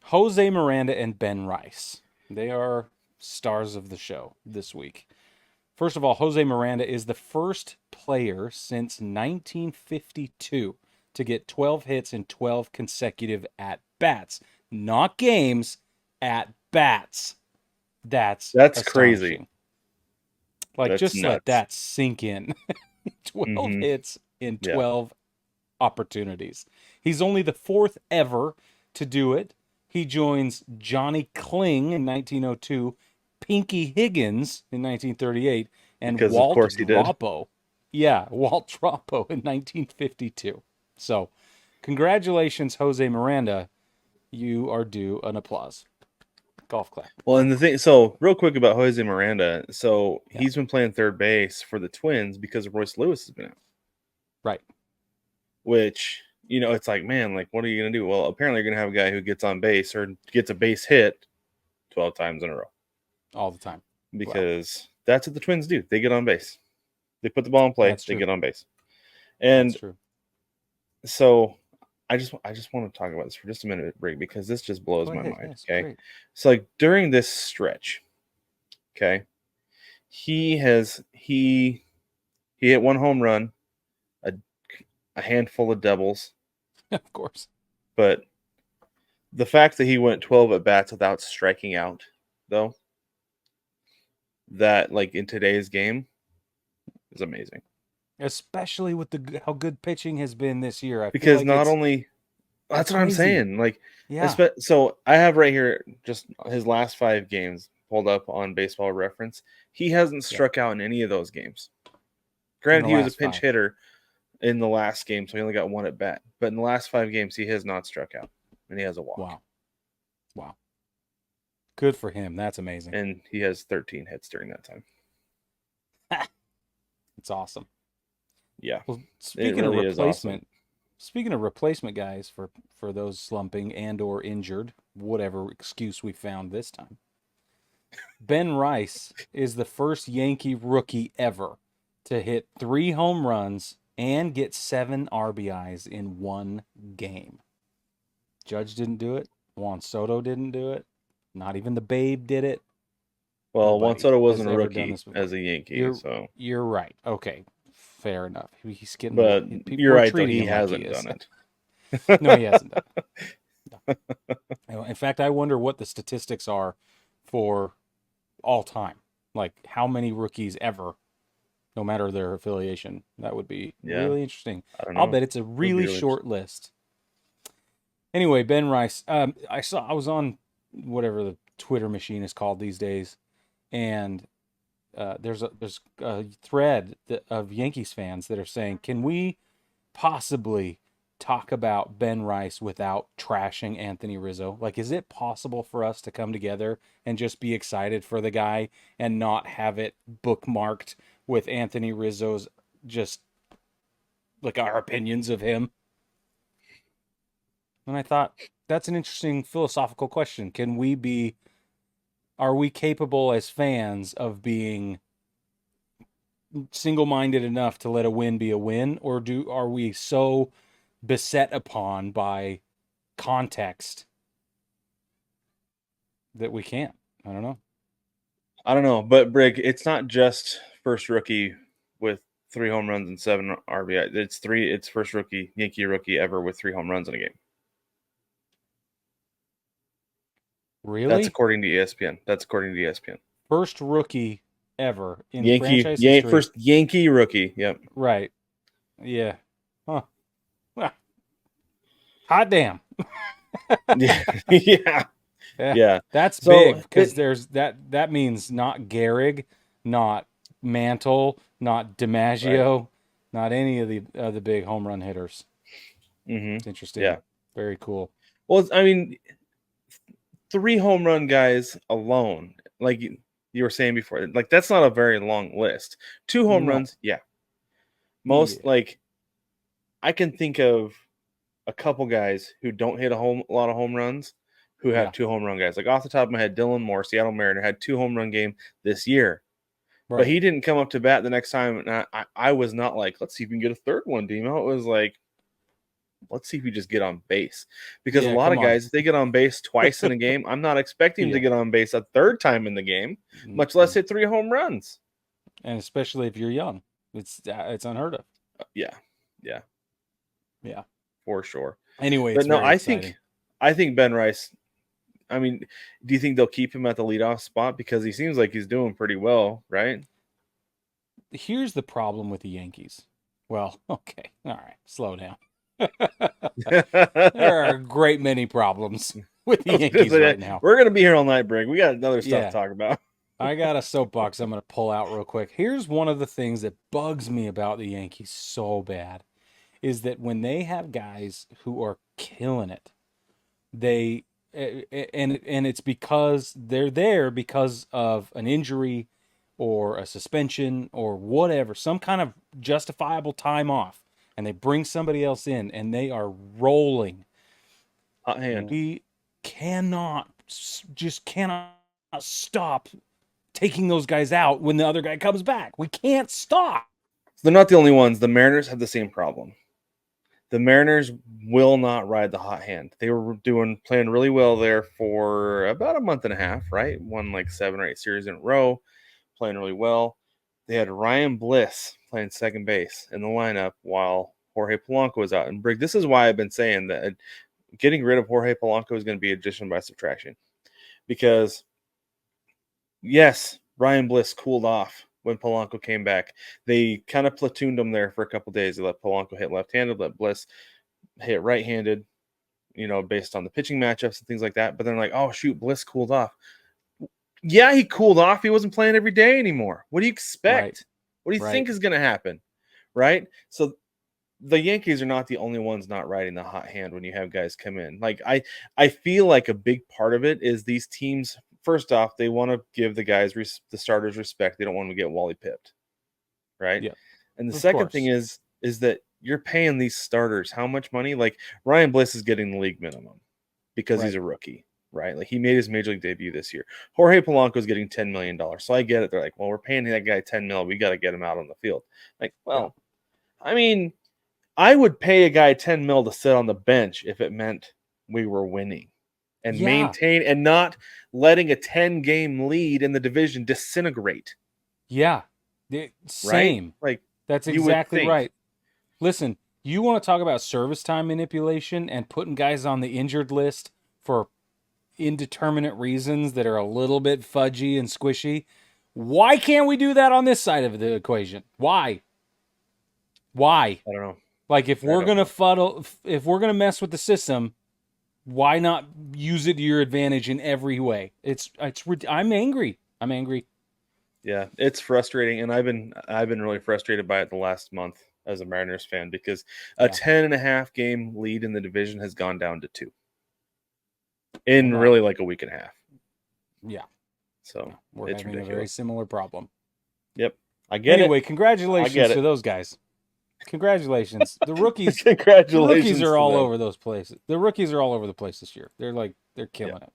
Jose Miranda and Ben Rice. They are stars of the show this week. First of all, Jose Miranda is the first player since 1952 to get 12 hits in 12 consecutive at bats, not games, at bats. That's That's crazy. astonishing. Like, That's just let nuts. that sink in. 12 Hmm. hits in Yeah. 12 opportunities. He's only the fourth ever to do it. He joins Johnny Kling in 1902, Pinky Higgins in 1938, and Because of Walt course he did. Dropo. Yeah, Walt Dropo in 1952. So, congratulations, Jose Miranda. You are due an applause. Golf clap. Well, and the thing, so real quick about Jose Miranda. So Yeah, he's been playing third base for the Twins because Royce Lewis has been out. right. Which, it's like, man, like, what are you gonna do? Well, apparently you're gonna have a guy who gets on base or gets a base hit 12 times in a row All the time. Well, because that's what the Twins do. They get on base. They put the ball in play. that's They true. get on base. That's And true. so I just want to talk about this for just a minute, Brig, because this just blows Go my ahead. mind. Yes, Okay, great. so like during this stretch, okay, he hit one home run, a, a handful of doubles, Of course. but the fact that he went 12 at bats without striking out, though, that like in today's game is amazing. Especially with how good pitching has been this year. I feel Because like not only it's that's what I'm crazy. saying, like, Yeah. so I have right here just his last 5 games pulled up on Baseball Reference. He hasn't Yeah. struck out in any of those games. In Granted, the he was a last pinch five. hitter in the last game, so he only got one at bat. But in the last 5 games, he has not struck out, and he has a walk, Wow. Wow. Good for him. That's amazing. and he has 13 hits during that time. It's awesome. Yeah, Well, it really is awesome. speaking of replacement guys for those slumping and or injured, whatever excuse we found this time. Ben Rice is the first Yankee rookie ever to hit 3 home runs and get 7 RBIs in one game. Judge didn't do it. Juan Soto didn't do it. Not even the Babe did it. Well, Juan Nobody Soto has wasn't a ever done rookie this before. as a Yankee, You're so. you're right. Okay, fair enough. He's getting But people you're were right, though. treating He him like he hasn't is. done it. No, he hasn't done it. No. In fact, I wonder what the statistics are for all time. Like how many rookies ever, no matter their affiliation. That would be Yeah, really interesting. I don't I'll know. bet it's a Would be really really short interesting. list. Anyway, Ben Rice. I was on whatever the Twitter machine is called these days, and there's a thread of Yankees fans that are saying, can we possibly talk about Ben Rice without trashing Anthony Rizzo? Like, is it possible for us to come together and just be excited for the guy and not have it bookmarked with Anthony Rizzo's just like our opinions of him? And I thought that's an interesting philosophical question. Are we capable as fans of being single-minded enough to let a win be a win, or are we so beset upon by context that we can't? I don't know. I don't know, but Brig, it's not just first rookie with 3 home runs and 7 RBI. It's first rookie Yankee rookie ever with 3 home runs in a game. That's Really? according to ESPN. That's according to ESPN. First rookie ever in franchise history. First Yankee rookie. Yep. Right. Yeah. Huh. Well, hot damn. Yeah, yeah, Yeah. yeah. That's So big because there's that means not Gehrig, not Mantle, not right. DiMaggio, not any of the big home run hitters. Mm-hmm. It's interesting. Yeah. Very cool. Well, I mean, 3 home run guys alone, like you were saying before, like that's not a very long list. 2 home runs, No. yeah. Most Yeah. like I can think of a couple guys who don't hit a lot of home runs who have Yeah. 2 home run guys. Like off the top of my head, Dylan Moore, Seattle Mariner, had 2 home run game this year, but Right. he didn't come up to bat the next time. And I was not like, let's see if we can get a third one, Demo. It was like, Let's see if you just get on base. Because a Yeah, lot come of on. guys, if they get on base twice in a game, I'm not expecting them to Yeah. get on base a third time in the game, much less Mm-mm. hit 3 home runs. And especially if you're young, it's unheard of. Yeah, yeah, Yeah. for sure. Anyway, But it's no, very I think exciting. I think Ben Rice. I mean, do you think they'll keep him at the leadoff spot because he seems like he's doing pretty well, right? Here's the problem with the Yankees. Well, okay, all right, slow down. There are a great many problems with the I was gonna Yankees say right that. now. We're gonna be here all night, Brig. We got other stuff to Yeah, talk about. I got a soapbox I'm going to pull out real quick. Here's one of the things that bugs me about the Yankees so bad is that when they have guys who are killing it, they and it's because they're there because of an injury or a suspension or whatever, some kind of justifiable time off, and they bring somebody else in and they are rolling. Hot hand. We cannot just cannot stop taking those guys out when the other guy comes back. We can't stop. They're not the only ones. The Mariners have the same problem. The Mariners will not ride the hot hand. They were playing really well there for about a month and a half, right? Won like 7 or 8 series in a row, playing really well. They had Ryan Bliss playing second base in the lineup while Jorge Polanco was out. And Brig, this is why I've been saying that getting rid of Jorge Polanco is going to be addition by subtraction. Because yes, Ryan Bliss cooled off when Polanco came back. They kind of platooned him there for a couple days. They let Polanco hit left-handed, let Bliss hit right-handed, based on the pitching matchups and things like that. But then like, oh shoot, Bliss cooled off. Yeah, he cooled off. He wasn't playing every day anymore. What do you Right, expect? What do you right. think is going to happen? Right? So the Yankees are not the only ones not riding the hot hand when you have guys come in. Like I feel like a big part of it is these teams. First off, they want to give the guys the starters respect. They don't want to get Wally pipped, right? Yeah, And the of second thing course. is that you're paying these starters how much money? Like Ryan Bliss is getting the league minimum because he's Right. a rookie, right? Like he made his major league debut this year. Jorge Polanco is getting $10 million, so I get it. They're like, well, we're paying that guy 10 mil. We got to get him out on the field. Like, Yeah. well, I mean, I would pay a guy 10 mil to sit on the bench if it meant we were winning and Yeah. maintain and not letting a 10-game lead in the division disintegrate, Yeah. right? Same. Like That's you would exactly think. right. Listen, you want to talk about service time manipulation and putting guys on the injured list for indeterminate reasons that are a little bit fudgy and squishy. Why can't we do that on this side of the equation? Why? Why? I don't know. Like if I we're don't going to know. fuddle if we're going to mess with the system, why not use it to your advantage in every way? I'm angry. I'm angry. Yeah, it's frustrating, and I've been really frustrated by it the last month as a Mariners fan because a Yeah. 10.5 game lead in the division has gone down to 2 in Well, really like a week and a half. yeah. So We're it's having a very ridiculous. similar problem. Yep, I get Anyway, it. I congratulations get to it. those guys. Congratulations. The rookies Congratulations are to all them. over those places. The rookies are all over the place this year. They're Yeah. killing it.